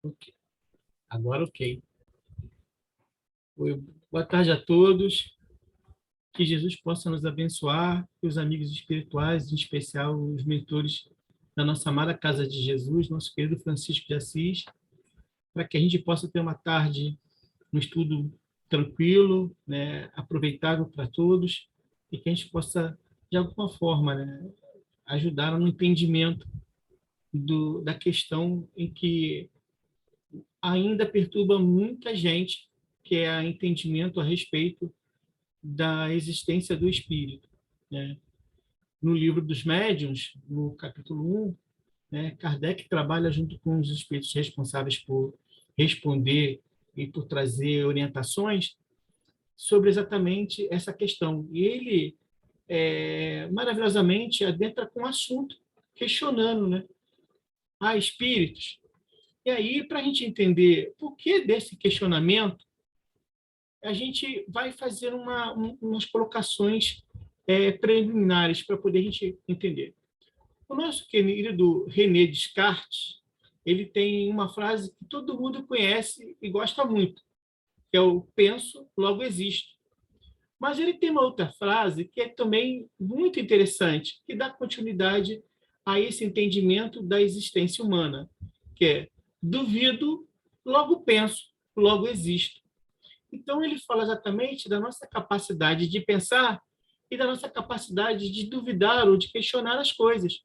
Ok. Agora, ok. Boa tarde a todos. Que Jesus possa nos abençoar, que os amigos espirituais, em especial os mentores da nossa amada Casa de Jesus, nosso querido Francisco de Assis, para que a gente possa ter uma tarde, um estudo tranquilo, né, aproveitável para todos, e que a gente possa, de alguma forma, né, ajudar no entendimento da questão em que ainda perturba muita gente, que é o entendimento a respeito da existência do espírito, né? No livro dos médiuns, no capítulo 1, né, Kardec trabalha junto com os espíritos responsáveis por responder e por trazer orientações sobre exatamente essa questão. E ele, maravilhosamente, adentra com o assunto, questionando, né? Há espíritos. E aí, para a gente entender por que desse questionamento, a gente vai fazer umas colocações preliminares para poder a gente entender. O nosso querido René Descartes, ele tem uma frase que todo mundo conhece e gosta muito, que é o penso, logo existo. Mas ele tem uma outra frase que é também muito interessante, que dá continuidade a esse entendimento da existência humana, que é duvido, logo penso, logo existo. Então, ele fala exatamente da nossa capacidade de pensar e da nossa capacidade de duvidar ou de questionar as coisas.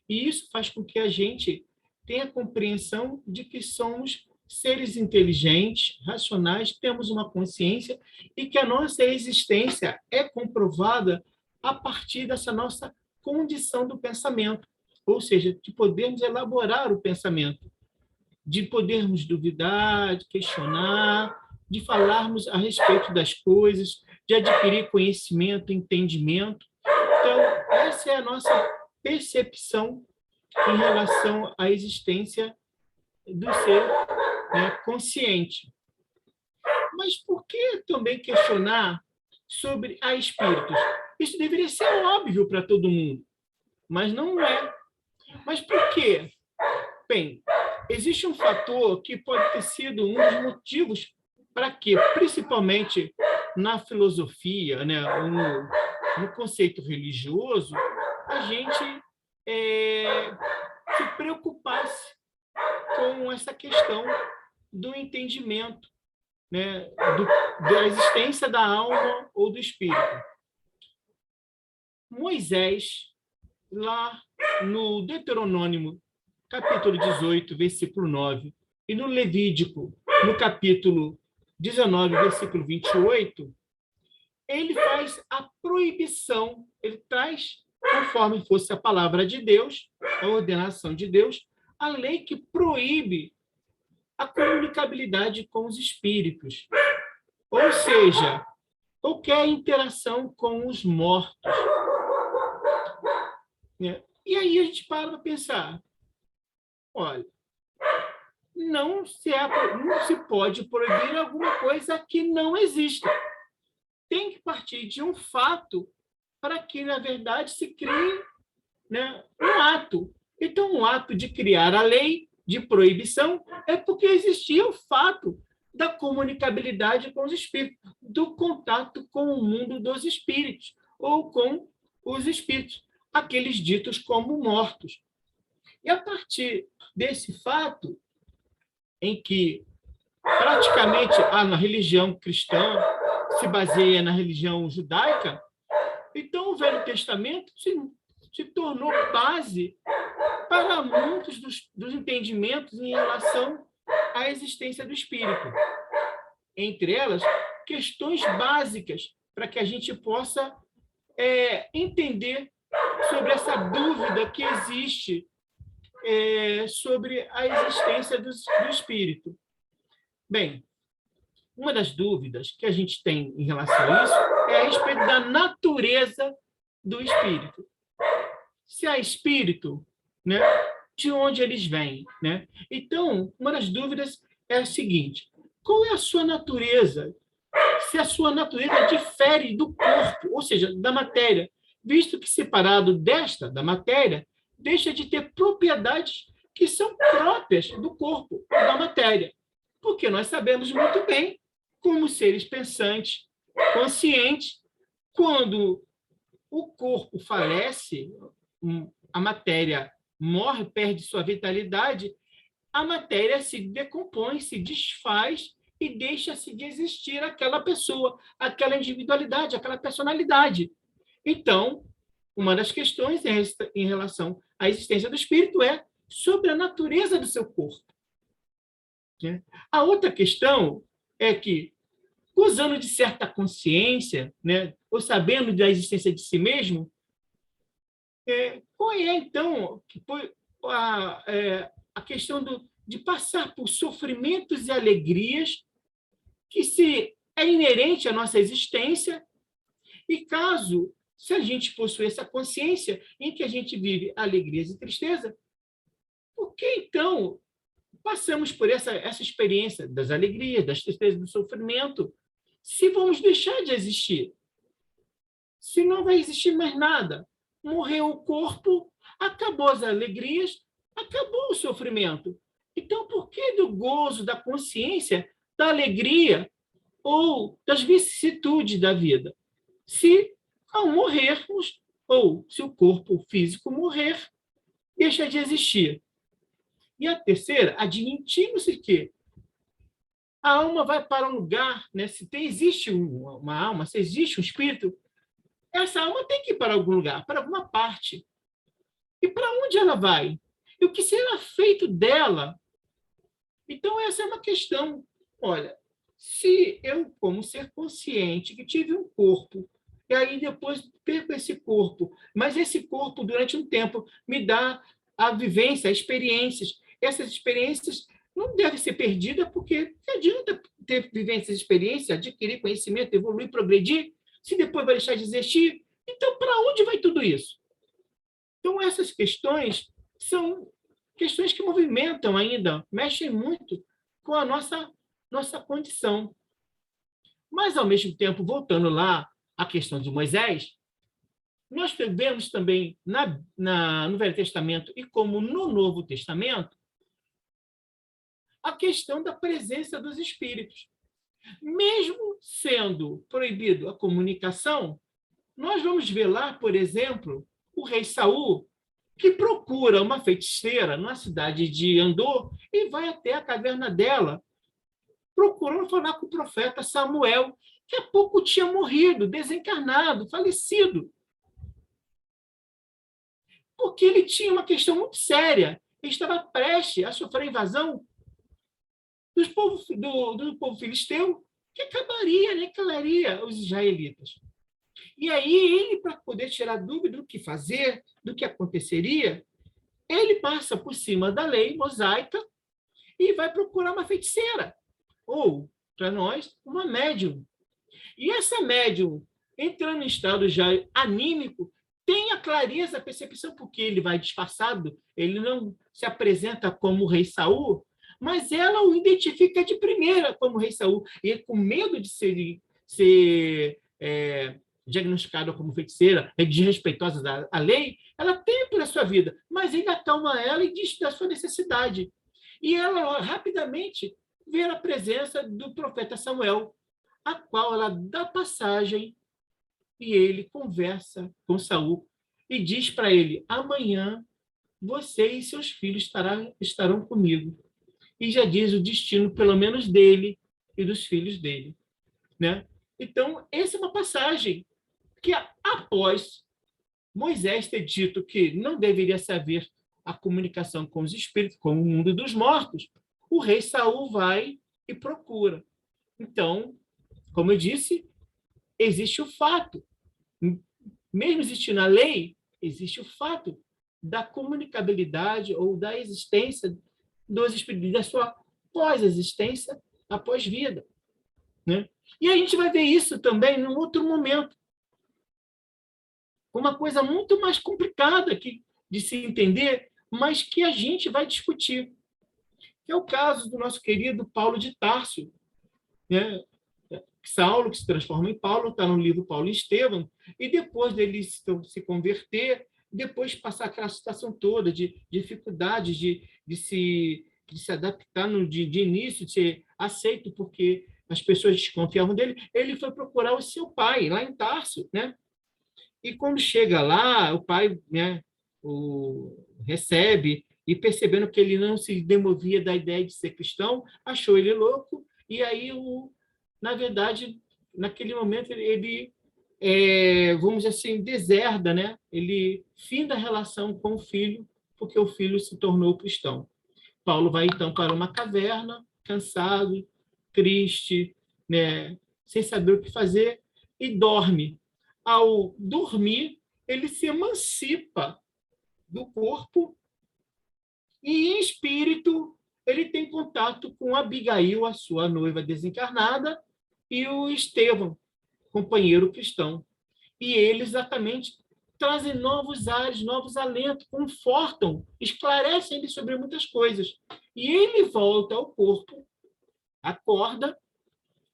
E isso faz com que a gente tenha a compreensão de que somos seres inteligentes, racionais, temos uma consciência e que a nossa existência é comprovada a partir dessa nossa condição do pensamento, ou seja, de podermos elaborar o pensamento, de podermos duvidar, de questionar, de falarmos a respeito das coisas, de adquirir conhecimento, entendimento. Então, essa é a nossa percepção em relação à existência do ser, né, consciente. Mas por que também questionar sobre a espíritos? Isso deveria ser óbvio para todo mundo, mas não é. Mas por quê? Bem, existe um fator que pode ter sido um dos motivos para que, principalmente na filosofia, né, no conceito religioso, a gente se preocupasse com essa questão do entendimento, né, da existência da alma ou do espírito. Moisés, lá no Deuteronômio, capítulo 18, versículo 9, e no Levítico, no capítulo 19, versículo 28, ele faz a proibição, ele traz, conforme fosse a palavra de Deus, a ordenação de Deus, a lei que proíbe a comunicabilidade com os espíritos. Ou seja, qualquer interação com os mortos. E aí a gente para pensar, olha, não se pode proibir alguma coisa que não exista. Tem que partir de um fato para que, na verdade, se crie, né, um ato. Então, o ato de criar a lei de proibição é porque existia o fato da comunicabilidade com os espíritos, do contato com o mundo dos espíritos, ou com os espíritos, aqueles ditos como mortos. E a partir desse fato, em que praticamente na religião cristã se baseia na religião judaica, então o Velho Testamento se tornou base para muitos dos entendimentos em relação à existência do espírito. Entre elas, questões básicas para que a gente possa entender sobre essa dúvida que existe sobre a existência do espírito. Bem, uma das dúvidas que a gente tem em relação a isso é a respeito da natureza do espírito. Se há espírito, né, de onde eles vêm, né? Então, uma das dúvidas é a seguinte: qual é a sua natureza? Se a sua natureza difere do corpo, ou seja, da matéria, visto que separado da matéria, deixa de ter propriedades que são próprias do corpo, da matéria. Porque nós sabemos muito bem, como seres pensantes, conscientes, quando o corpo falece, a matéria morre, perde sua vitalidade, a matéria se decompõe, se desfaz e deixa-se de existir aquela pessoa, aquela individualidade, aquela personalidade. Então, uma das questões em relação à existência do espírito é sobre a natureza do seu corpo. A outra questão é que, gozando de certa consciência, ou sabendo da existência de si mesmo, qual é, então, a questão de passar por sofrimentos e alegrias que é inerente à nossa existência, e caso, se a gente possui essa consciência em que a gente vive alegrias e tristeza, por que, então, passamos por essa experiência das alegrias, das tristezas, do sofrimento, se vamos deixar de existir? Se não vai existir mais nada, morreu o corpo, acabou as alegrias, acabou o sofrimento. Então, por que do gozo, da consciência, da alegria ou das vicissitudes da vida? Se, ao morrermos, ou se o corpo físico morrer, deixa de existir. E a terceira, admitimos-se que a alma vai para um lugar, se existe uma alma, se existe um espírito, essa alma tem que ir para algum lugar, para alguma parte. E para onde ela vai? E o que será feito dela? Então, essa é uma questão. Olha, se eu, como ser consciente, que tive um corpo, e aí depois perco esse corpo, mas esse corpo, durante um tempo, me dá a vivência, as experiências. Essas experiências não devem ser perdidas, porque não adianta ter vivências, experiências, adquirir conhecimento, evoluir, progredir, se depois vai deixar de existir. Então, para onde vai tudo isso? Então, essas questões são questões que movimentam ainda, mexem muito com a nossa condição. Mas, ao mesmo tempo, voltando lá à questão de Moisés, nós vemos também no Velho Testamento e como no Novo Testamento a questão da presença dos espíritos. Mesmo sendo proibido a comunicação, nós vamos ver lá, por exemplo, o rei Saul, que procura uma feiticeira na cidade de Andor e vai até a caverna dela, procurando falar com o profeta Samuel, que há pouco tinha morrido, desencarnado, falecido. Porque ele tinha uma questão muito séria. Ele estava prestes a sofrer invasão do povo filisteu, que acabaria, aniquilaria os israelitas. E aí, ele, para poder tirar dúvida do que fazer, do que aconteceria, ele passa por cima da lei mosaica e vai procurar uma feiticeira, ou, para nós, uma médium. E essa médium, entrando em estado já anímico, tem a clareza, a percepção, porque ele vai disfarçado, ele não se apresenta como o rei Saul, mas ela o identifica de primeira como o rei Saul. E com medo de ser diagnosticada como feiticeira, desrespeitosa à lei, ela tem pela sua vida, mas ele acalma ela e diz da sua necessidade. E ela rapidamente vê a presença do profeta Samuel, a qual ela dá passagem e ele conversa com Saul e diz para ele: amanhã você e seus filhos estarão comigo. E já diz o destino, pelo menos dele e dos filhos dele. Então, essa é uma passagem que, após Moisés ter dito que não deveria se haver a comunicação com os espíritos, com o mundo dos mortos, o rei Saul vai e procura. Então, como eu disse, existe o fato, mesmo existindo a lei, existe o fato da comunicabilidade ou da existência dos espíritos, da sua pós-existência após vida. E a gente vai ver isso também num outro momento. Uma coisa muito mais complicada de se entender, mas que a gente vai discutir. Que é o caso do nosso querido Paulo de Tarso, Saulo, que se transforma em Paulo, está no livro Paulo e Estevão, e depois dele se converter, depois passar aquela situação toda de dificuldades de se adaptar de início, de ser aceito, porque as pessoas desconfiavam dele, ele foi procurar o seu pai, lá em Tarso, né? E quando chega lá, o pai, né, recebe, e percebendo que ele não se demovia da ideia de ser cristão, achou ele louco, e aí, na verdade, naquele momento, vamos dizer assim, deserda, né? Ele finda a relação com o filho, porque o filho se tornou cristão. Paulo vai, então, para uma caverna, cansado, triste, né? Sem saber o que fazer, e dorme. Ao dormir, ele se emancipa do corpo e, em espírito, ele tem contato com Abigail, a sua noiva desencarnada, e o Estevão, companheiro cristão. E eles exatamente trazem novos ares, novos alentos, confortam, esclarecem ele sobre muitas coisas. E ele volta ao corpo, acorda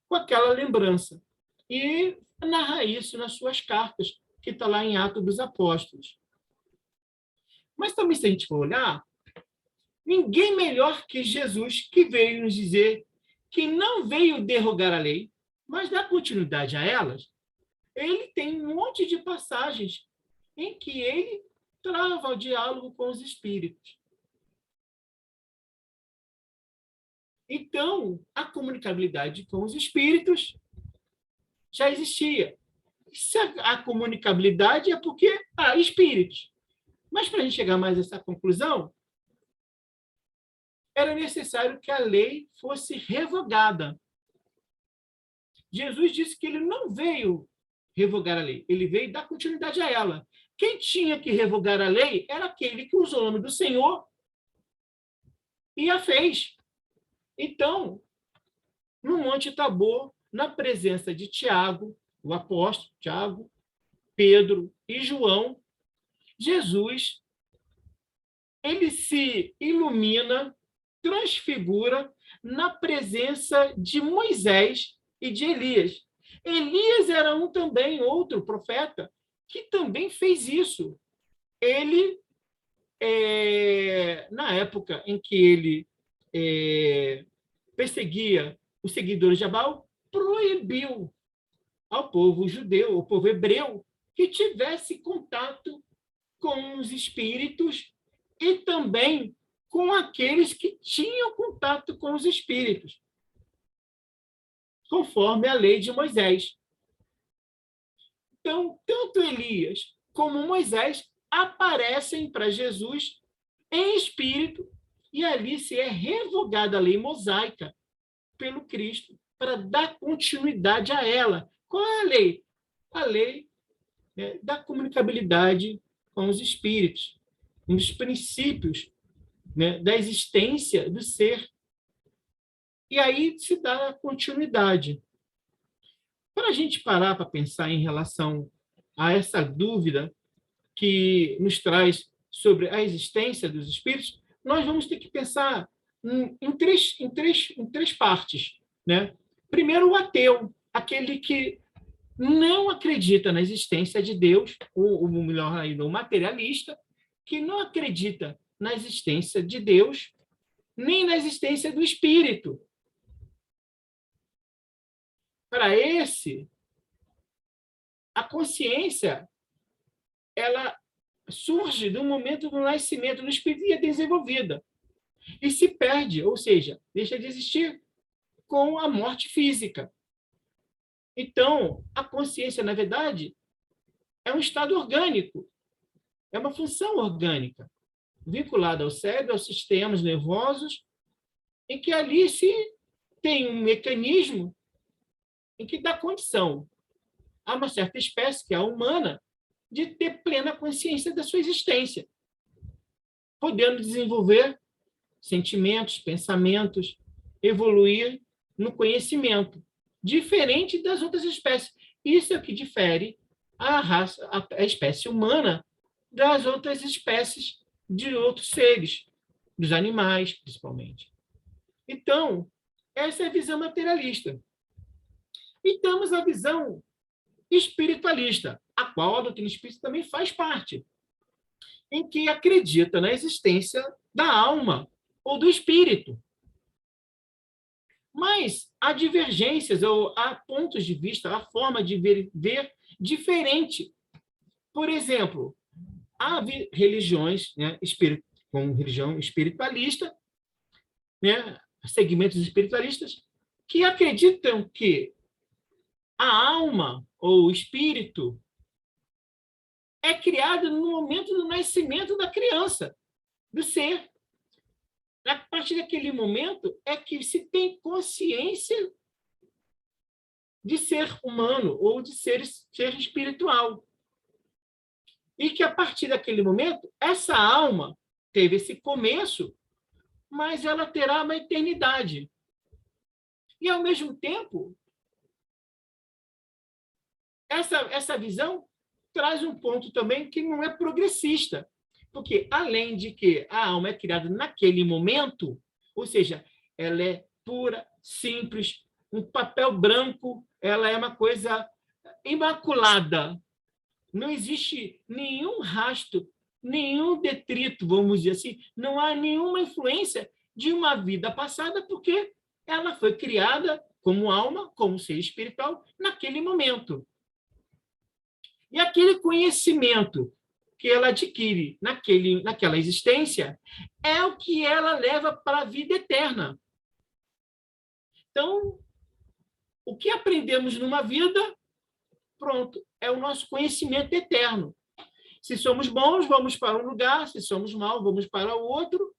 com aquela lembrança. E narra isso nas suas cartas, que está lá em Atos dos Apóstolos. Mas também, se a gente for olhar, ninguém melhor que Jesus, que veio nos dizer que não veio derrogar a lei, mas dar continuidade a elas. Ele tem um monte de passagens em que ele trava o diálogo com os espíritos. Então, a comunicabilidade com os espíritos já existia. Se a comunicabilidade é porque há espíritos. Mas, para a gente chegar mais a essa conclusão, era necessário que a lei fosse revogada. Jesus disse que ele não veio revogar a lei, ele veio dar continuidade a ela. Quem tinha que revogar a lei era aquele que usou o nome do Senhor e a fez. Então, no Monte Tabor, na presença de Tiago, o apóstolo Tiago, Pedro e João, Jesus, ele se ilumina, transfigura na presença de Moisés e de Elias. Elias era também outro profeta que também fez isso. Ele, na época em que ele perseguia os seguidores de Abal, proibiu ao povo judeu, ao povo hebreu, que tivesse contato com os espíritos e também com aqueles que tinham contato com os espíritos, conforme a lei de Moisés. Então, tanto Elias como Moisés aparecem para Jesus em espírito, e ali se é revogada a lei mosaica pelo Cristo para dar continuidade a ela. Qual é a lei? A lei, né, da comunicabilidade com os espíritos, um dos princípios, né, da existência do ser. E aí se dá a continuidade. Para a gente parar para pensar em relação a essa dúvida que nos traz sobre a existência dos espíritos, nós vamos ter que pensar em três partes, né? Primeiro, o ateu, aquele que não acredita na existência de Deus, ou melhor ainda, o materialista, que não acredita na existência de Deus, nem na existência do espírito. Para esse, a consciência ela surge do momento do nascimento do espírito e é desenvolvida. E se perde, ou seja, deixa de existir com a morte física. Então, a consciência, na verdade, é um estado orgânico, é uma função orgânica, vinculada ao cérebro, aos sistemas nervosos, em que ali se tem um mecanismo em que dá condição a uma certa espécie, que é a humana, de ter plena consciência da sua existência, podendo desenvolver sentimentos, pensamentos, evoluir no conhecimento, diferente das outras espécies. Isso é o que difere a espécie humana das outras espécies de outros seres, dos animais, principalmente. Então, essa é a visão materialista. E temos a visão espiritualista, a qual a doutrina espírita também faz parte. em que acredita na existência da alma ou do espírito. Mas há divergências, ou há pontos de vista, há forma de ver diferente. Por exemplo, há religiões, né, como religião espiritualista, né, segmentos espiritualistas, que acreditam que a alma ou o espírito é criado no momento do nascimento da criança, do ser. A partir daquele momento é que se tem consciência de ser humano ou de ser espiritual. E que, a partir daquele momento, essa alma teve esse começo, mas ela terá uma eternidade. E, ao mesmo tempo, essa visão traz um ponto também que não é progressista, porque, além de que a alma é criada naquele momento, ou seja, ela é pura, simples, um papel branco, ela é uma coisa imaculada. Não existe nenhum rastro, nenhum detrito, vamos dizer assim, não há nenhuma influência de uma vida passada, porque ela foi criada como alma, como ser espiritual, naquele momento. E aquele conhecimento que ela adquire naquela existência é o que ela leva para a vida eterna. Então, o que aprendemos numa vida, pronto, é o nosso conhecimento eterno. Se somos bons, vamos para um lugar, se somos maus, vamos para o outro.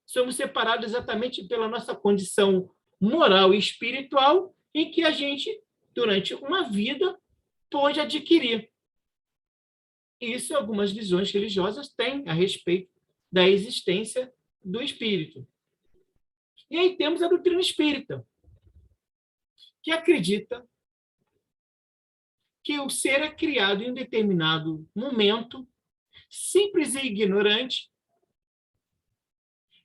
Somos separados exatamente pela nossa condição moral e espiritual, em que a gente, durante uma vida, pôde adquirir. Isso algumas visões religiosas têm a respeito da existência do espírito. E aí temos a doutrina espírita, que acredita que o ser é criado em um determinado momento, simples e ignorante,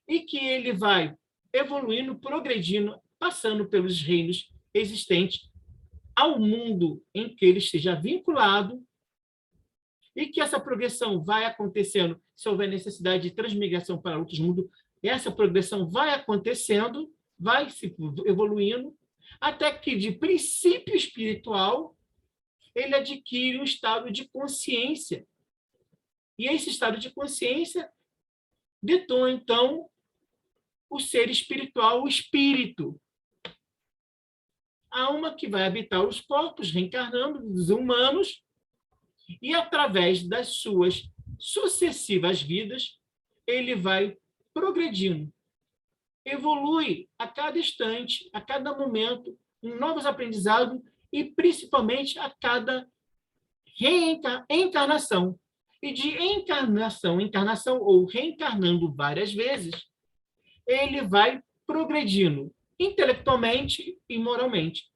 e que ele vai evoluindo, progredindo, passando pelos reinos existentes ao mundo em que ele esteja vinculado, e que essa progressão vai acontecendo, se houver necessidade de transmigração para outros mundos, essa progressão vai acontecendo, vai se evoluindo, até que, de princípio espiritual, ele adquire um estado de consciência. E esse estado de consciência detona, então, o ser espiritual, o espírito. A alma que vai habitar os corpos, reencarnando, os humanos, e, através das suas sucessivas vidas, ele vai progredindo. Evolui a cada instante, a cada momento, em novos aprendizados e, principalmente, a cada encarnação. E de encarnação em encarnação, ou reencarnando várias vezes, ele vai progredindo intelectualmente e moralmente.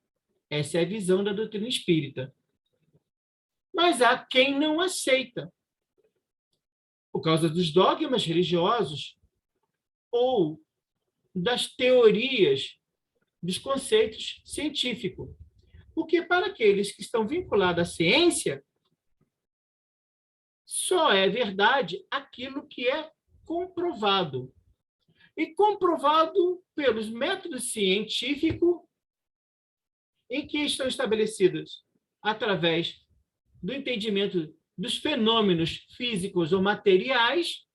Essa é a visão da doutrina espírita. Mas há quem não aceita, por causa dos dogmas religiosos ou das teorias, dos conceitos científicos. Porque, para aqueles que estão vinculados à ciência, só é verdade aquilo que é comprovado. E comprovado pelos métodos científicos, em que estão estabelecidos através do entendimento dos fenômenos físicos ou materiais,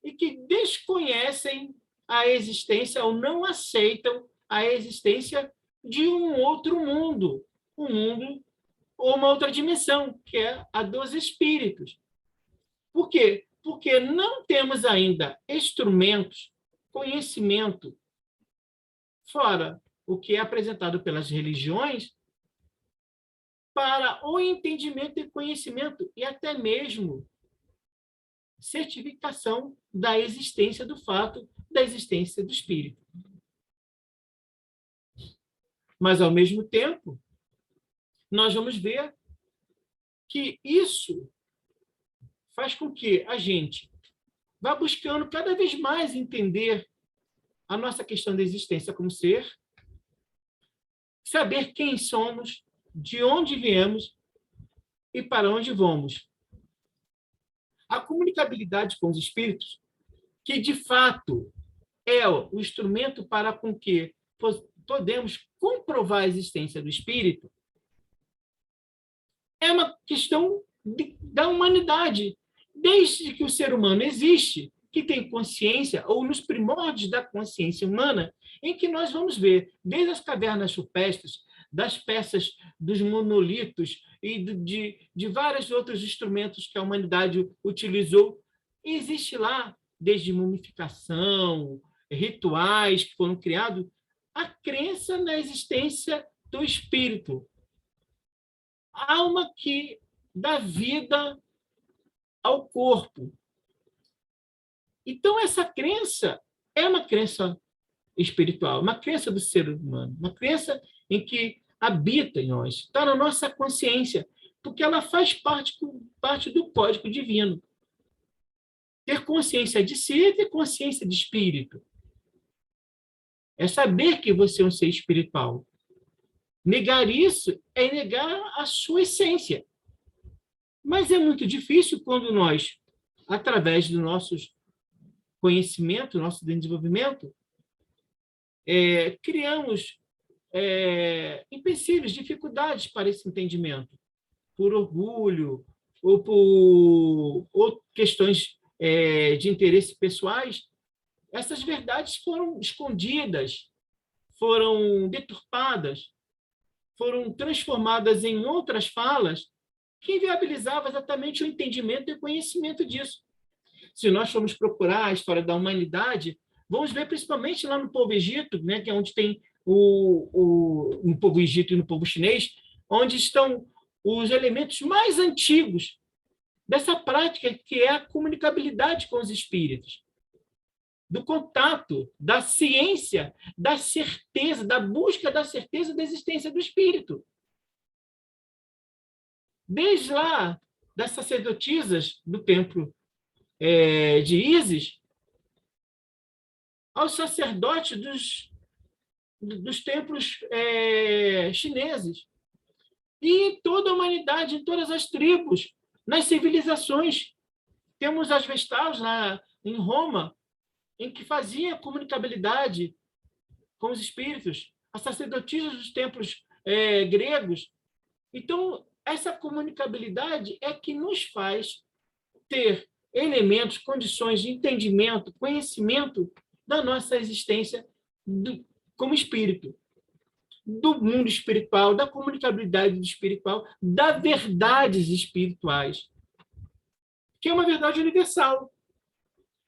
e que desconhecem a existência ou não aceitam a existência de um outro mundo, um mundo ou uma outra dimensão, que é a dos espíritos. Por quê? Porque não temos ainda instrumentos, conhecimento, fora o que é apresentado pelas religiões, para o entendimento e conhecimento, e até mesmo certificação da existência do fato, da existência do espírito. Mas, ao mesmo tempo, nós vamos ver que isso faz com que a gente vá buscando cada vez mais entender a nossa questão da existência como ser, saber quem somos, de onde viemos e para onde vamos. A comunicabilidade com os espíritos, que de fato é o instrumento para com que podemos comprovar a existência do espírito, é uma questão da humanidade. Desde que o ser humano existe, que tem consciência, ou nos primórdios da consciência humana, em que nós vamos ver, desde as cavernas rupestres, das peças dos monolitos e de vários outros instrumentos que a humanidade utilizou, existe lá, desde mumificação, rituais que foram criados, a crença na existência do espírito. A alma que dá vida ao corpo. Então, essa crença é uma crença espiritual, uma crença do ser humano, uma crença em que habita em nós, está na nossa consciência, porque ela faz parte do código divino. Ter consciência de si é ter consciência de espírito. É saber que você é um ser espiritual. Negar isso é negar a sua essência. Mas é muito difícil quando nós, através do nosso conhecimento, nosso desenvolvimento, criamos empecilhos, dificuldades para esse entendimento, por orgulho ou questões de interesse pessoais. Essas verdades foram escondidas, foram deturpadas, foram transformadas em outras falas que inviabilizavam exatamente o entendimento e o conhecimento disso. Se nós formos procurar a história da humanidade, vamos ver principalmente lá no povo egito, né, que é onde tem no povo egito e no povo chinês, onde estão os elementos mais antigos dessa prática, que é a comunicabilidade com os espíritos, do contato, da ciência, da certeza, da busca da certeza da existência do espírito. Desde lá, das sacerdotisas do templo de Ísis, aos sacerdotes dos templos chineses, e toda a humanidade, em todas as tribos, nas civilizações. Temos as Vestals lá em Roma, em que fazia comunicabilidade com os espíritos, as sacerdotisas dos templos gregos. Então, essa comunicabilidade é que nos faz ter elementos, condições de entendimento, conhecimento da nossa existência como espírito, do mundo espiritual, da comunicabilidade espiritual, das verdades espirituais, que é uma verdade universal.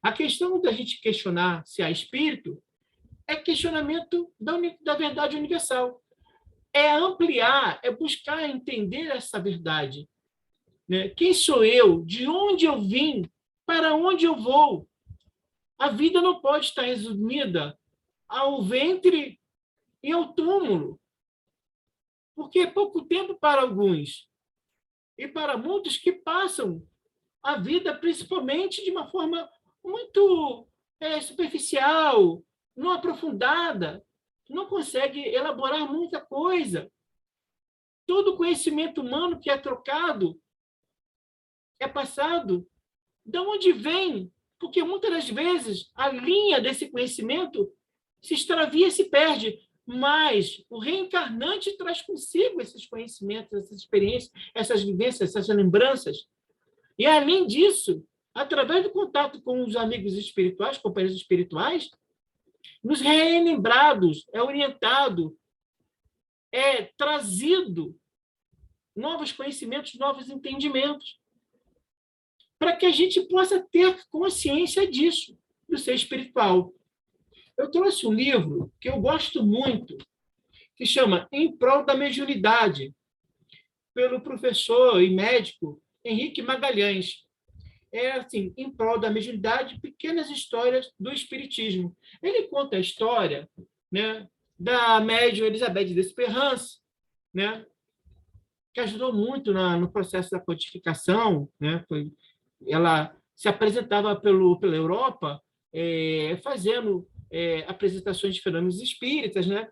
A questão da gente questionar se há espírito é questionamento da verdade universal. É ampliar, é buscar entender essa verdade. Né? Quem sou eu? De onde eu vim? Para onde eu vou? A vida não pode estar resumida ao ventre e ao túmulo, porque é pouco tempo para alguns, e para muitos que passam a vida principalmente de uma forma muito superficial, não aprofundada, não consegue elaborar muita coisa. Todo conhecimento humano que é trocado, é passado, de onde vem? Porque muitas das vezes a linha desse conhecimento se extravia, se perde, mas o reencarnante traz consigo esses conhecimentos, essas experiências, essas vivências, essas lembranças. E, além disso, através do contato com os amigos espirituais, companheiros espirituais, nos relembrados, é orientado, é trazido novos conhecimentos, novos entendimentos, para que a gente possa ter consciência disso, do ser espiritual. Eu trouxe um livro que eu gosto muito, que chama Em Prol da Mediunidade, pelo professor e médico Henrique Magalhães. É assim, Em Prol da Mediunidade, pequenas histórias do espiritismo. Ele conta a história, né, da médium Elizabeth Desperrance, né, que ajudou muito no processo da codificação, né, ela se apresentava pela Europa, fazendo apresentações de fenômenos espíritas, né,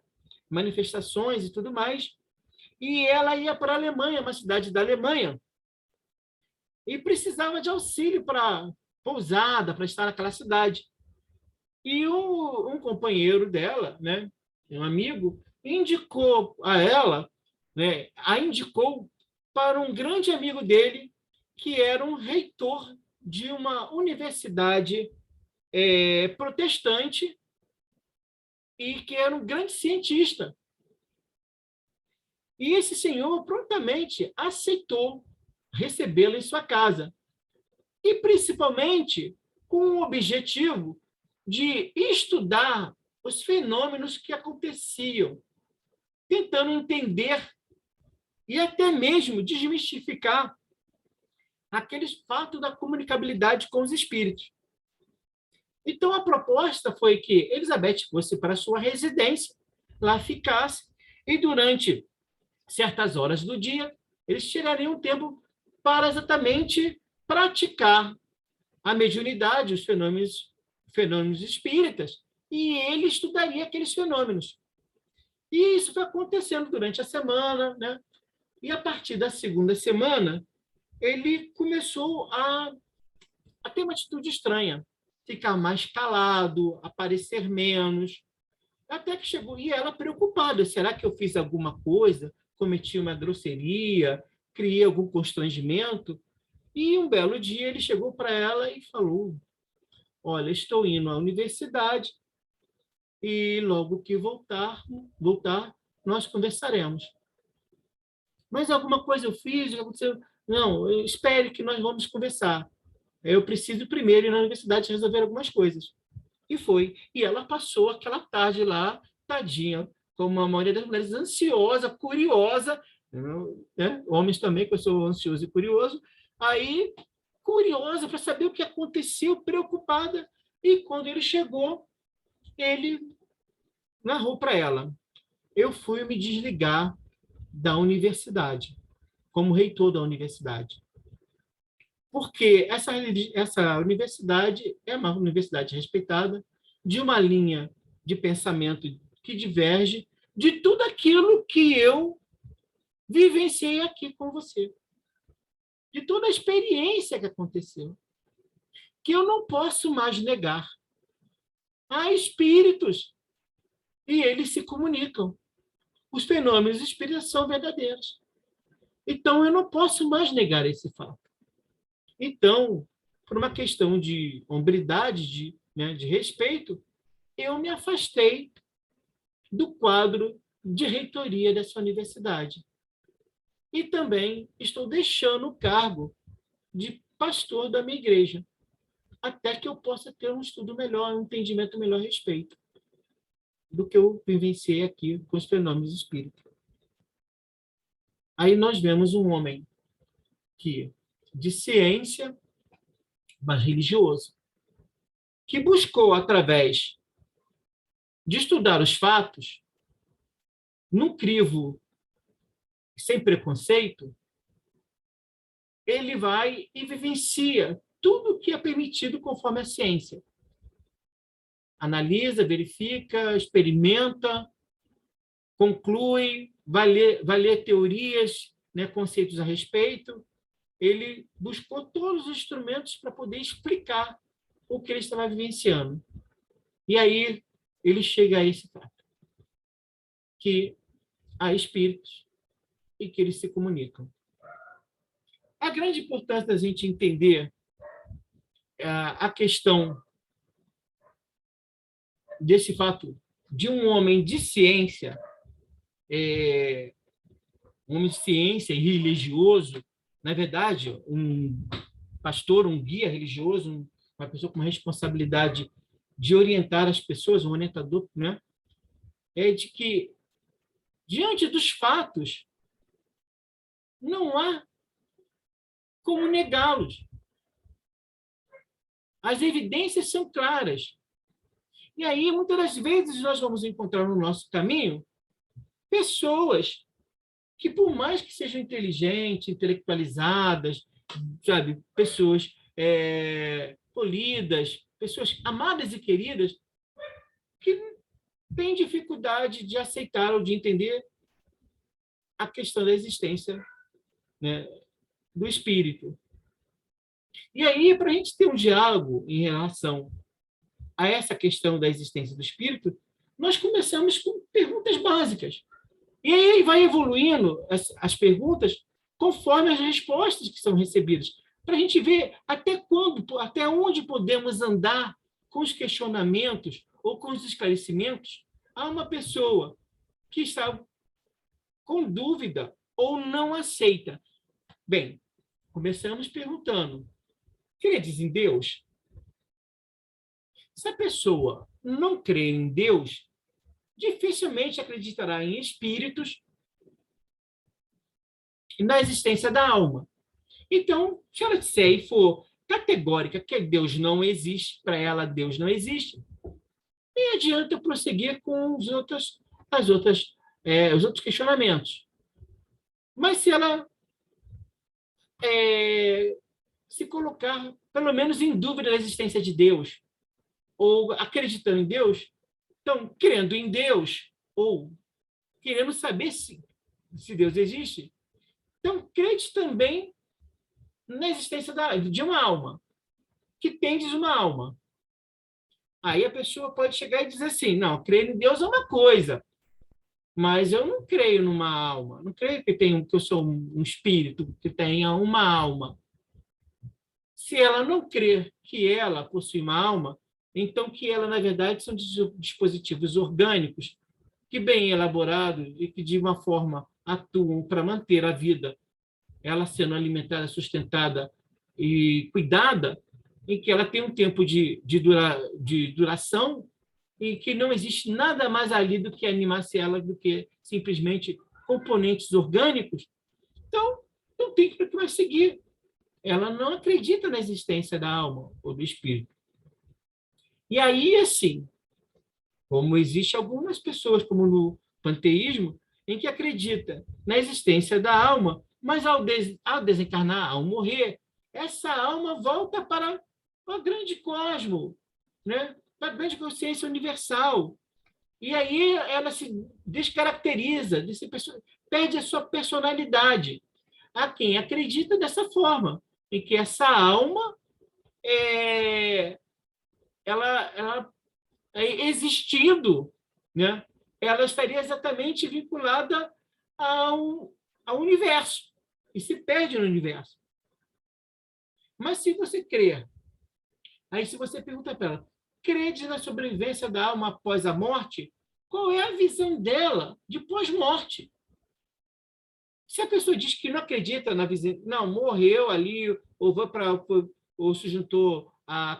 manifestações e tudo mais, e ela ia para a Alemanha, uma cidade da Alemanha, e precisava de auxílio para pousada, para estar naquela cidade. E um companheiro dela, né, um amigo, indicou a ela, né, a indicou para um grande amigo dele, que era um reitor de uma universidade protestante e que era um grande cientista. E esse senhor prontamente aceitou recebê-la em sua casa, e principalmente com o objetivo de estudar os fenômenos que aconteciam, tentando entender e até mesmo desmistificar aqueles fatos da comunicabilidade com os espíritos. Então, a proposta foi que Elizabeth fosse para sua residência, lá ficasse, e durante certas horas do dia, eles tirariam tempo para exatamente praticar a mediunidade, os fenômenos espíritas, e ele estudaria aqueles fenômenos. E isso foi acontecendo durante a semana, né? E a partir da segunda semana, ele começou a ter uma atitude estranha, ficar mais calado, aparecer menos, até que chegou, e ela preocupada, será que eu fiz alguma coisa, cometi uma grosseria, criei algum constrangimento? E um belo dia ele chegou para ela e falou, olha, estou indo à universidade e logo que voltar, nós conversaremos. Mas alguma coisa eu fiz? Aconteceu? Não, espere que nós vamos conversar. Eu preciso primeiro ir na universidade resolver algumas coisas. E foi. E ela passou aquela tarde lá, tadinha, como a maioria das mulheres, ansiosa, curiosa, né? Homens também, que eu sou ansioso e curioso, aí curiosa para saber o que aconteceu, preocupada. E quando ele chegou, ele narrou para ela: eu fui me desligar da universidade, como reitor da universidade. Porque essa universidade é uma universidade respeitada, de uma linha de pensamento que diverge de tudo aquilo que eu vivenciei aqui com você, de toda a experiência que aconteceu, que eu não posso mais negar. Há espíritos e eles se comunicam. Os fenômenos espíritas são verdadeiros. Então, eu não posso mais negar esse fato. Então, por uma questão de hombridade, de respeito, eu me afastei do quadro de reitoria dessa universidade. E também estou deixando o cargo de pastor da minha igreja, até que eu possa ter um estudo melhor, um entendimento melhor a respeito do que eu vivenciei aqui com os fenômenos espíritas. Aí nós vemos um homem que, de ciência, mas religioso, que buscou, através de estudar os fatos, num crivo sem preconceito, ele vai e vivencia tudo o que é permitido conforme a ciência. Analisa, verifica, experimenta, conclui, vai ler teorias, né, conceitos a respeito. Ele buscou todos os instrumentos para poder explicar o que ele estava vivenciando. E aí ele chega a esse fato, que há espíritos e que eles se comunicam. A grande importância da gente entender a questão desse fato de um homem de ciência, um homem de ciência e religioso, na verdade, um pastor, um guia religioso, uma pessoa com uma responsabilidade de orientar as pessoas, um orientador, né? É de que, diante dos fatos, não há como negá-los. As evidências são claras. E aí, muitas das vezes, nós vamos encontrar no nosso caminho pessoas que, por mais que sejam inteligentes, intelectualizadas, sabe, pessoas polidas, pessoas amadas e queridas, que têm dificuldade de aceitar ou de entender a questão da existência, né, do espírito. E aí, para a gente ter um diálogo em relação a essa questão da existência do espírito, nós começamos com perguntas básicas. E aí vai evoluindo as perguntas conforme as respostas que são recebidas, para a gente ver até quando, até onde podemos andar com os questionamentos ou com os esclarecimentos a uma pessoa que está com dúvida ou não aceita. Bem, começamos perguntando: credes em Deus? Se a pessoa não crê em Deus, dificilmente acreditará em espíritos e na existência da alma. Então, se ela disser e for categórica que Deus não existe, para ela Deus não existe, nem adianta prosseguir com os outros questionamentos. Mas se ela se colocar, pelo menos, em dúvida da existência de Deus, ou acreditando em Deus, então, crendo em Deus, ou querendo saber se Deus existe, então, crede também na existência de uma alma, que tendes uma alma. Aí a pessoa pode chegar e dizer assim: não, crer em Deus é uma coisa, mas eu não creio numa alma, não creio que eu sou um espírito que tenha uma alma. Se ela não crer que ela possui uma alma, então que ela, na verdade, são dispositivos orgânicos que, bem elaborados e que, de uma forma, atuam para manter a vida, ela sendo alimentada, sustentada e cuidada, em que ela tem um tempo de duração e que não existe nada mais ali do que animasse ela do que simplesmente componentes orgânicos. Então, não tem que mais seguir. Ela não acredita na existência da alma ou do espírito. E aí, assim, como existe algumas pessoas, como no panteísmo, em que acredita na existência da alma, mas ao desencarnar, ao morrer, essa alma volta para o grande cosmo, né? Para a grande consciência universal. E aí ela se descaracteriza, perde a sua personalidade. Há quem acredita dessa forma, em que essa alma ela existindo, né? Ela estaria exatamente vinculada ao universo e se perde no universo. Mas se você crer, aí se você pergunta para ela: crede na sobrevivência da alma após a morte? Qual é a visão dela de pós-morte? Se a pessoa diz que não acredita na visão, não, morreu ali, ou se juntou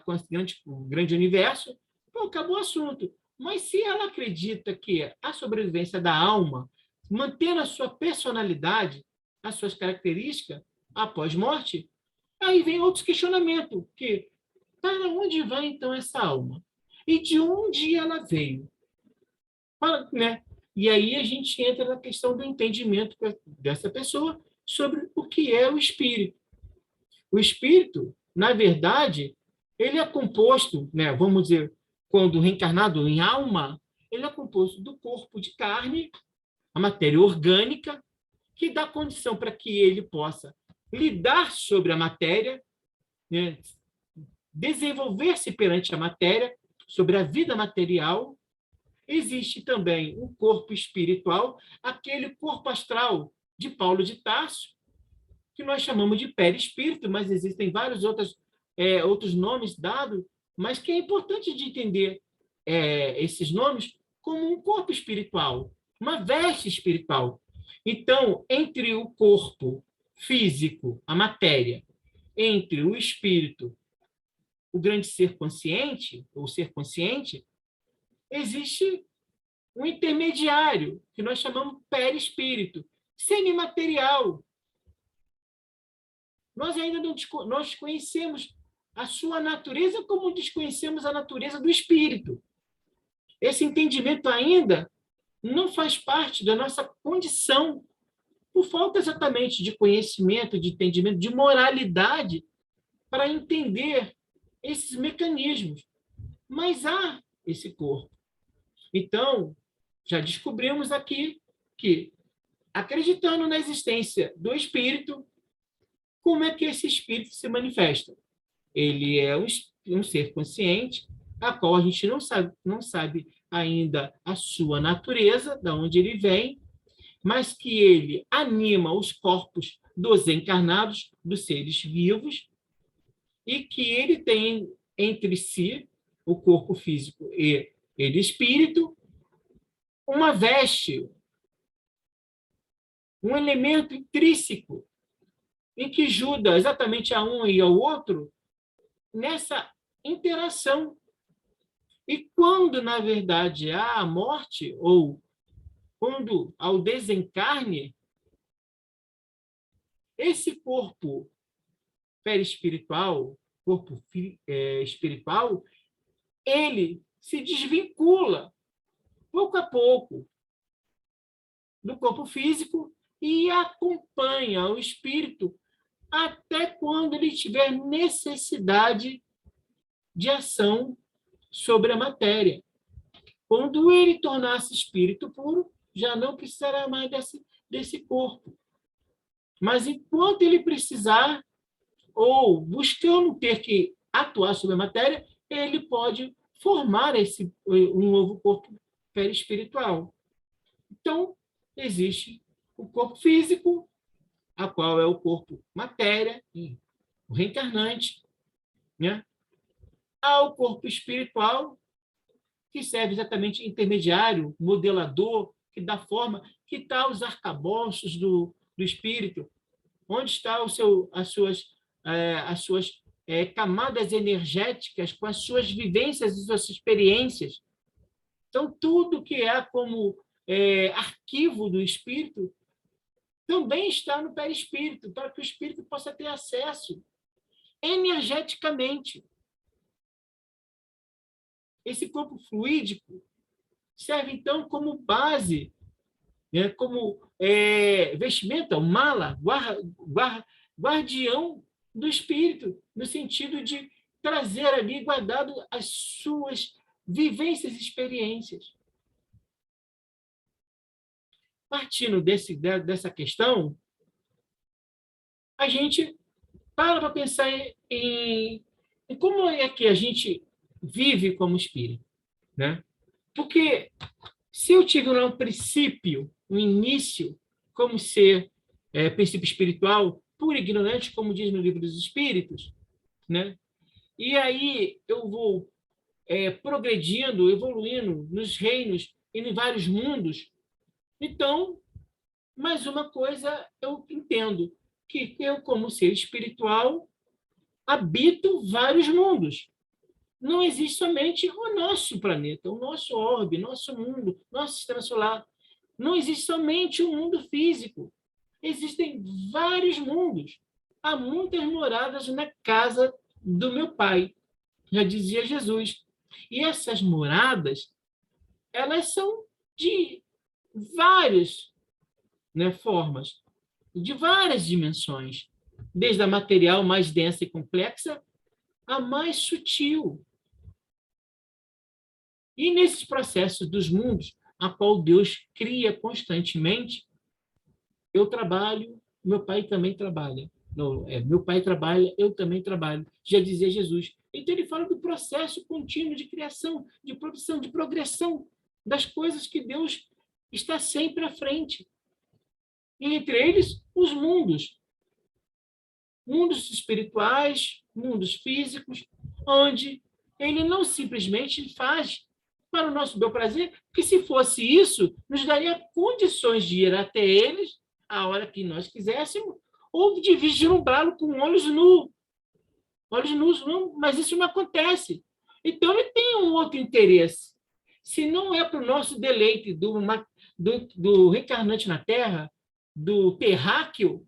com o grande universo, pô, acabou o assunto. Mas se ela acredita que a sobrevivência da alma, mantendo a sua personalidade, as suas características, após morte, aí vem outros questionamentos, que para onde vai então essa alma? E de onde ela veio? Né? E aí a gente entra na questão do entendimento dessa pessoa sobre o que é o espírito. O espírito, na verdade, ele é composto, né, vamos dizer, quando reencarnado em alma, ele é composto do corpo de carne, a matéria orgânica, que dá condição para que ele possa lidar sobre a matéria, né, desenvolver-se perante a matéria, sobre a vida material. Existe também um corpo espiritual, aquele corpo astral de Paulo de Tarso, que nós chamamos de perispírito, mas existem vários outros nomes dados, mas que é importante de entender esses nomes como um corpo espiritual, uma veste espiritual. Então, entre o corpo físico, a matéria, entre o espírito, o grande ser consciente, ou ser consciente, existe um intermediário, que nós chamamos perispírito, semimaterial. Nós ainda não nós conhecemos a sua natureza como desconhecemos a natureza do espírito. Esse entendimento ainda não faz parte da nossa condição, por falta exatamente de conhecimento, de entendimento, de moralidade, para entender esses mecanismos. Mas há esse corpo. Então, já descobrimos aqui que, acreditando na existência do espírito, como é que esse espírito se manifesta? ele é um ser consciente, a qual a gente não sabe ainda a sua natureza, de onde ele vem, mas que ele anima os corpos dos encarnados, dos seres vivos, e que ele tem entre si, o corpo físico e ele espírito, uma veste, um elemento intrínseco, em que ajuda exatamente a um e ao outro nessa interação. E quando, na verdade, há a morte, ou quando há o desencarne, esse corpo perispiritual, corpo espiritual, ele se desvincula, pouco a pouco, do corpo físico e acompanha o espírito até quando ele tiver necessidade de ação sobre a matéria. Quando ele tornar-se espírito puro, já não precisará mais desse corpo. Mas enquanto ele precisar, ou buscando ter que atuar sobre a matéria, ele pode formar um novo corpo perispiritual. Então, existe o corpo físico, a qual é o corpo matéria, o reencarnante, né? Há o corpo espiritual, que serve exatamente intermediário, modelador, que dá forma, que está os arcabouços do espírito, onde está as suas camadas energéticas, com as suas vivências e suas experiências. Então, tudo que é como arquivo do espírito também está no perispírito, para que o espírito possa ter acesso energeticamente. Esse corpo fluídico serve, então, como base, né, como vestimenta, o mala, guardião do espírito, no sentido de trazer ali guardado as suas vivências e experiências. Partindo dessa questão, a gente para pensar em como é que a gente vive como espírito, né? Porque se eu tive lá um princípio, um início, como ser princípio espiritual, puro e ignorante, como diz no Livro dos Espíritos, né? E aí eu vou progredindo, evoluindo nos reinos e em vários mundos. Então, mais uma coisa eu entendo, que eu, como ser espiritual, habito vários mundos. Não existe somente o nosso planeta, o nosso orbe, nosso mundo, nosso sistema solar. Não existe somente o mundo físico. Existem vários mundos. Há muitas moradas na casa do meu Pai, já dizia Jesus. E essas moradas, elas são de várias, né, formas, de várias dimensões, desde a material mais densa e complexa a mais sutil. E nesses processos dos mundos, a qual Deus cria constantemente, eu trabalho, meu pai também trabalha. Não, meu pai trabalha, eu também trabalho, já dizia Jesus. Então ele fala do processo contínuo de criação, de produção, de progressão das coisas que Deus está sempre à frente. E entre eles, os mundos. Mundos espirituais, mundos físicos, onde ele não simplesmente faz para o nosso bel prazer, porque se fosse isso, nos daria condições de ir até eles a hora que nós quiséssemos, ou de vislumbrá-lo com olhos nus. Olhos nus, não, mas isso não acontece. Então, ele tem um outro interesse. Se não é para o nosso deleite do reencarnante na Terra, do terráqueo,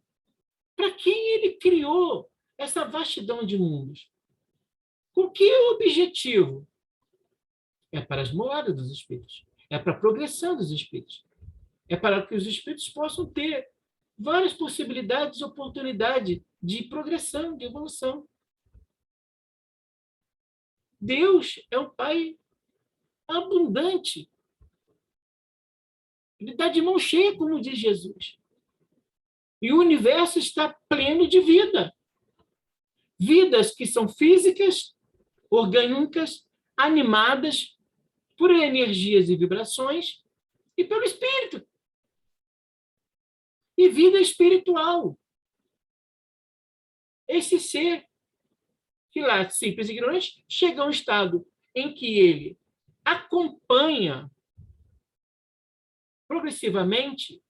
para quem ele criou essa vastidão de mundos? Com que objetivo? É para as moradas dos espíritos. É para a progressão dos espíritos. É para que os espíritos possam ter várias possibilidades e oportunidades de progressão, de evolução. Deus é um Pai abundante. Ele está de mão cheia, como diz Jesus. E o universo está pleno de vida. Vidas que são físicas, orgânicas, animadas por energias e vibrações e pelo espírito. E vida espiritual. Esse ser que lá, simples e ignorante, chega a um estado em que ele acompanha progressivamente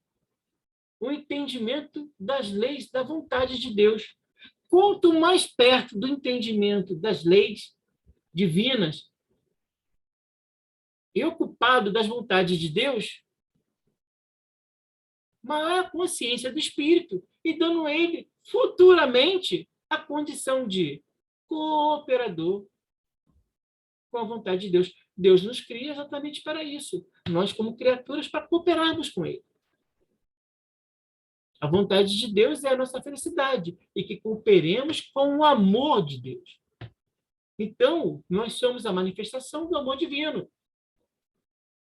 o entendimento das leis da vontade de Deus. Quanto mais perto do entendimento das leis divinas e ocupado das vontades de Deus, maior a consciência do espírito e dando a ele futuramente a condição de cooperador com a vontade de Deus. Deus nos cria exatamente para isso. Nós, como criaturas, para cooperarmos com ele. A vontade de Deus é a nossa felicidade e que cooperemos com o amor de Deus. Então, nós somos a manifestação do amor divino.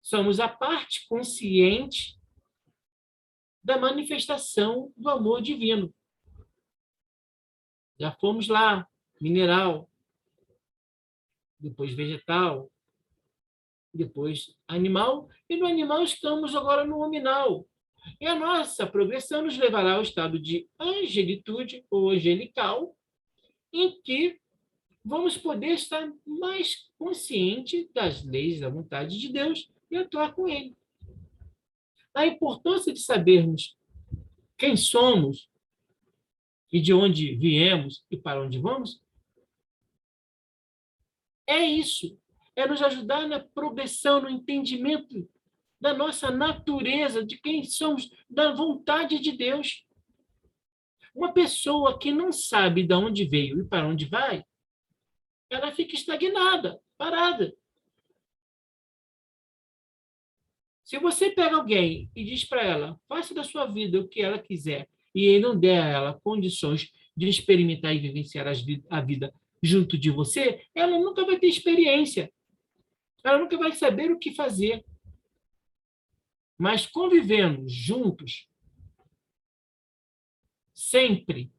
Somos a parte consciente da manifestação do amor divino. Já fomos lá, mineral, depois vegetal, depois animal, e no animal estamos agora no nominal. E a nossa progressão nos levará ao estado de angelitude ou angelical, em que vamos poder estar mais consciente das leis da vontade de Deus e atuar com ele. A importância de sabermos quem somos e de onde viemos e para onde vamos é isso. É nos ajudar na progressão, no entendimento da nossa natureza, de quem somos, da vontade de Deus. Uma pessoa que não sabe de onde veio e para onde vai, ela fica estagnada, parada. Se você pega alguém e diz para ela, faça da sua vida o que ela quiser, e ele não der a ela condições de experimentar e vivenciar a vida junto de você, ela nunca vai ter experiência. Ela nunca vai saber o que fazer. Mas convivendo juntos, sempre,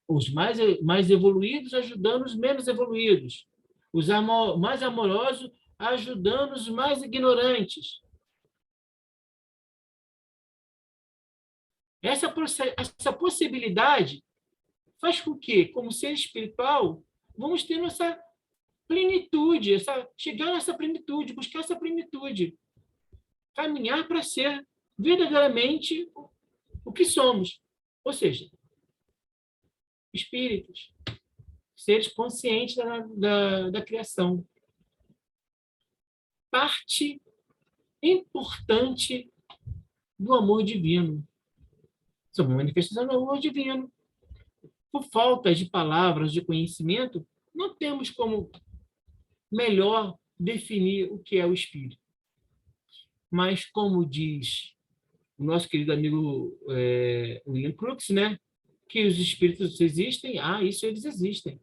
os mais evoluídos ajudando os menos evoluídos, os mais amorosos ajudando os mais ignorantes. Essa possibilidade faz com que, como ser espiritual, vamos ter nossa plenitude, chegar nessa plenitude, buscar essa plenitude, caminhar para ser verdadeiramente o que somos. Ou seja, espíritos, seres conscientes da criação. Parte importante do amor divino. Somos uma manifestação do amor divino. Por falta de palavras, de conhecimento, não temos como melhor definir o que é o espírito. Mas, como diz o nosso querido amigo William Crookes, né? Que os espíritos existem, isso eles existem.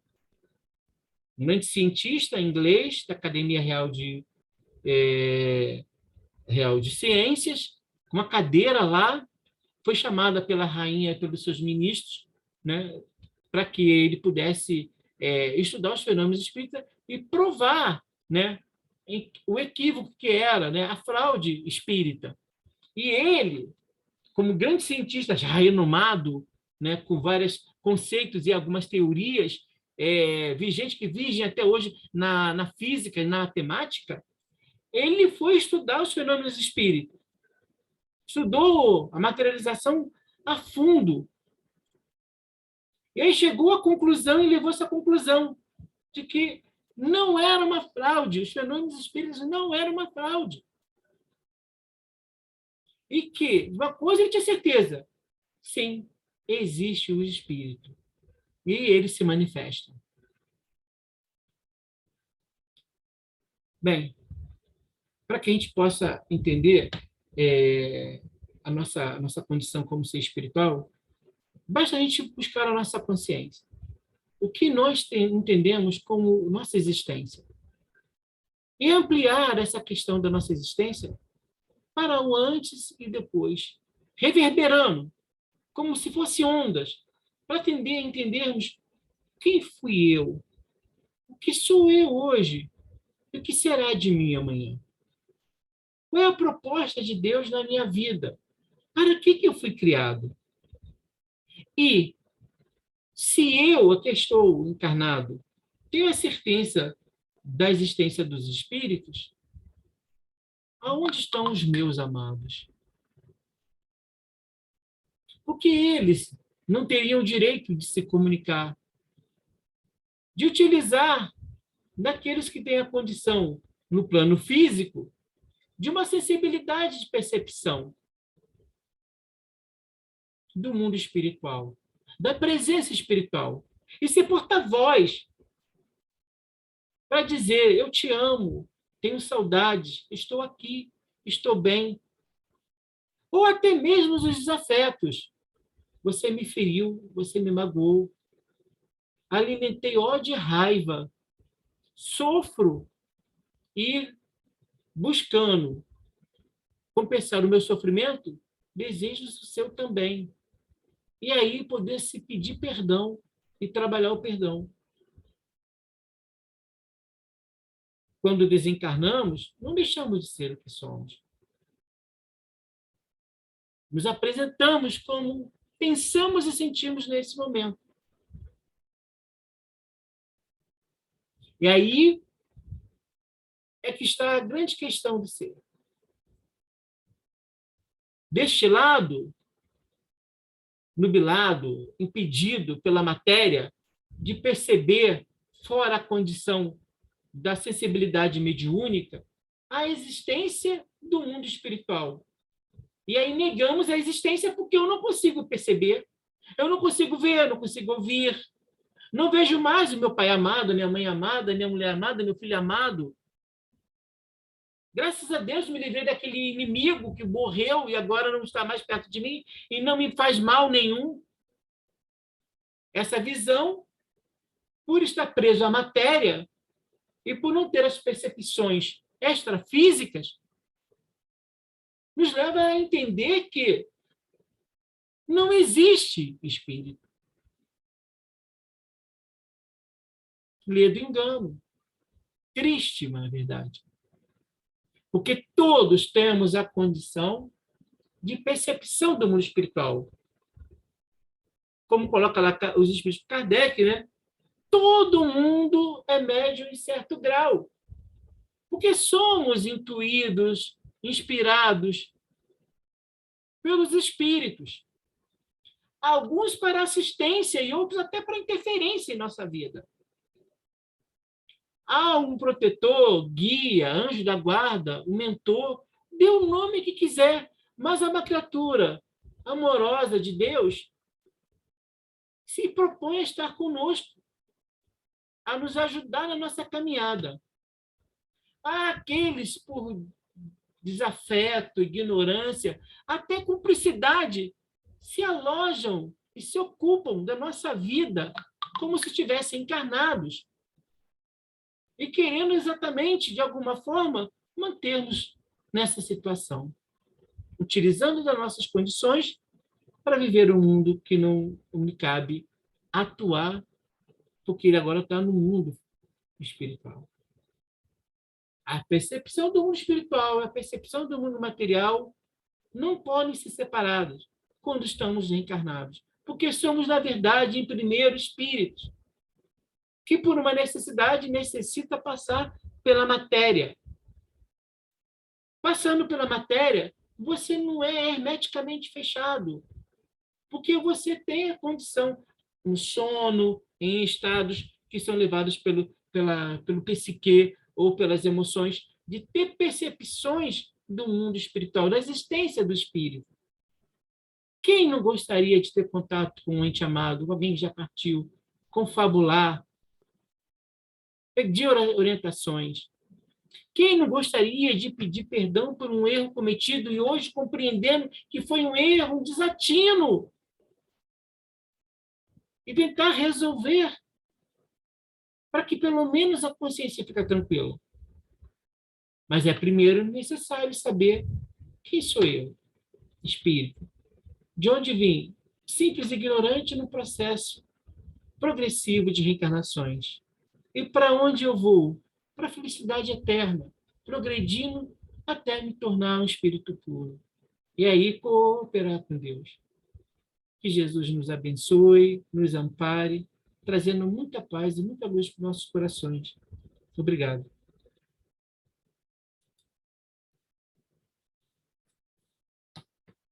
Um grande cientista inglês da Academia Real de Ciências, uma cadeira lá, foi chamada pela rainha e pelos seus ministros, né, para que ele pudesse estudar os fenômenos espíritas e provar, né, o equívoco que era, né, a fraude espírita. E ele, como grande cientista já renomado, né, com vários conceitos e algumas teorias vigentes que vigem até hoje na física e na matemática, ele foi estudar os fenômenos espíritas. Estudou a materialização a fundo. E aí chegou à conclusão e levou essa conclusão de que não era uma fraude, os fenômenos espíritas não eram uma fraude. E que, uma coisa ele tinha certeza, sim, existe o espírito. E ele se manifesta. Bem, para que a gente possa entender a nossa condição como ser espiritual, basta a gente buscar a nossa consciência. O que nós entendemos como nossa existência. E ampliar essa questão da nossa existência para o antes e depois, reverberando, como se fossem ondas, para entendermos quem fui eu, o que sou eu hoje e o que será de mim amanhã. Qual é a proposta de Deus na minha vida? Para que eu fui criado? E se eu, que estou encarnado, tenho a certeza da existência dos espíritos, aonde estão os meus amados? Porque eles não teriam o direito de se comunicar, de utilizar daqueles que têm a condição, no plano físico, de uma sensibilidade de percepção do mundo espiritual, da presença espiritual, e ser porta-voz para dizer: eu te amo, tenho saudades, estou aqui, estou bem. Ou até mesmo os desafetos. Você me feriu, você me magoou, alimentei ódio e raiva, sofro e, buscando compensar o meu sofrimento, desejo o seu também. E aí poder se pedir perdão e trabalhar o perdão. Quando desencarnamos, não deixamos de ser o que somos. Nos apresentamos como pensamos e sentimos nesse momento. E aí é que está a grande questão do ser. Deste lado, nubilado, impedido pela matéria de perceber, fora a condição da sensibilidade mediúnica, a existência do mundo espiritual. E aí negamos a existência porque eu não consigo perceber, eu não consigo ver, eu não consigo ouvir. Não vejo mais o meu pai amado, minha mãe amada, minha mulher amada, meu filho amado. Graças a Deus me livrei daquele inimigo que morreu e agora não está mais perto de mim e não me faz mal nenhum. Essa visão, por estar preso à matéria e por não ter as percepções extrafísicas, nos leva a entender que não existe espírito. Lê do engano. Triste, na verdade. Porque todos temos a condição de percepção do mundo espiritual. Como coloca lá os espíritos de Kardec, né? Todo mundo é médium em certo grau. Porque somos intuídos, inspirados pelos espíritos. Alguns para assistência e outros até para interferência em nossa vida. Há um protetor, guia, anjo da guarda, um mentor, dê o nome que quiser, mas é uma criatura amorosa de Deus se propõe a estar conosco, a nos ajudar na nossa caminhada. Há aqueles por desafeto, ignorância, até cumplicidade, se alojam e se ocupam da nossa vida como se estivessem encarnados e querendo exatamente, de alguma forma, manter-nos nessa situação, utilizando das nossas condições para viver um mundo que não me cabe atuar, porque ele agora está no mundo espiritual. A percepção do mundo espiritual e a percepção do mundo material não podem ser separadas quando estamos reencarnados, porque somos, na verdade, em primeiro espíritos, que por uma necessidade necessita passar pela matéria. Passando pela matéria, você não é hermeticamente fechado, porque você tem a condição, um sono, em estados que são levados pelo psique ou pelas emoções, de ter percepções do mundo espiritual, da existência do espírito. Quem não gostaria de ter contato com um ente amado, com alguém que já partiu, confabular, pedir orientações? Quem não gostaria de pedir perdão por um erro cometido e hoje compreendendo que foi um erro, um desatino? E tentar resolver para que pelo menos a consciência fique tranquila. Mas é primeiro necessário saber quem sou eu, espírito. De onde vim? simples e ignorante no processo progressivo de reencarnações. E para onde eu vou? Para a felicidade eterna, progredindo até me tornar um espírito puro. E aí cooperar com Deus. Que Jesus nos abençoe, nos ampare, trazendo muita paz e muita luz para os nossos corações. Obrigado.